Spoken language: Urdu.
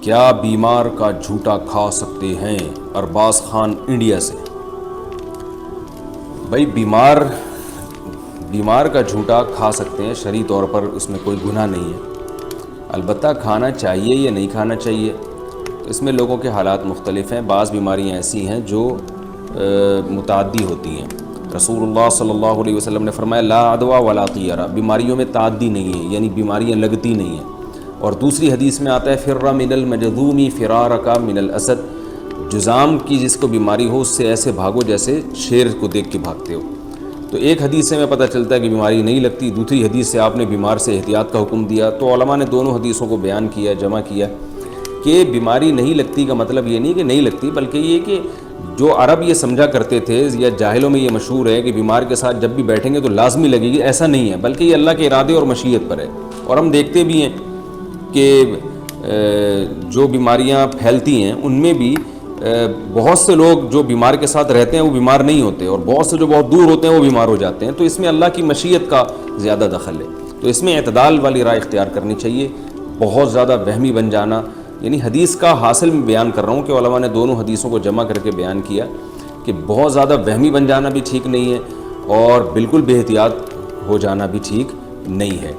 کیا بیمار کا جھوٹا کھا سکتے ہیں؟ ارباز خان انڈیا سے۔ بھائی بیمار کا جھوٹا کھا سکتے ہیں، شرعی طور پر اس میں کوئی گناہ نہیں ہے، البتہ کھانا چاہیے یا نہیں کھانا چاہیے تو اس میں لوگوں کے حالات مختلف ہیں۔ بعض بیماریاں ایسی ہیں جو متعدی ہوتی ہیں۔ رسول اللہ صلی اللہ علیہ وسلم نے فرمایا لا عدوى ولا طیرہ، بیماریوں میں تعدی نہیں ہے، یعنی بیماریاں لگتی نہیں ہیں۔ اور دوسری حدیث میں آتا ہے فر من المجذوم فرارک من الاسد، جذام کی جس کو بیماری ہو اس سے ایسے بھاگو جیسے شیر کو دیکھ کے بھاگتے ہو۔ تو ایک حدیث سے ہمیں پتہ چلتا ہے کہ بیماری نہیں لگتی، دوسری حدیث سے آپ نے بیمار سے احتیاط کا حکم دیا۔ تو علماء نے دونوں حدیثوں کو بیان کیا، جمع کیا کہ بیماری نہیں لگتی کا مطلب یہ نہیں کہ نہیں لگتی، بلکہ یہ کہ جو عرب یہ سمجھا کرتے تھے یا جاہلوں میں یہ مشہور ہے کہ بیمار کے ساتھ جب بھی بیٹھیں گے تو لازمی لگے گی، ایسا نہیں ہے، بلکہ یہ اللہ کے ارادے اور مشیت پر ہے۔ اور ہم دیکھتے بھی ہیں کہ جو بیماریاں پھیلتی ہیں ان میں بھی بہت سے لوگ جو بیمار کے ساتھ رہتے ہیں وہ بیمار نہیں ہوتے، اور بہت سے جو بہت دور ہوتے ہیں وہ بیمار ہو جاتے ہیں۔ تو اس میں اللہ کی مشیت کا زیادہ دخل ہے، تو اس میں اعتدال والی رائے اختیار کرنی چاہیے۔ بہت زیادہ وہمی بن جانا، یعنی حدیث کا حاصل میں بیان کر رہا ہوں کہ علماء نے دونوں حدیثوں کو جمع کر کے بیان کیا کہ بہت زیادہ وہمی بن جانا بھی ٹھیک نہیں ہے، اور بالکل بے احتیاط ہو جانا بھی ٹھیک نہیں ہے۔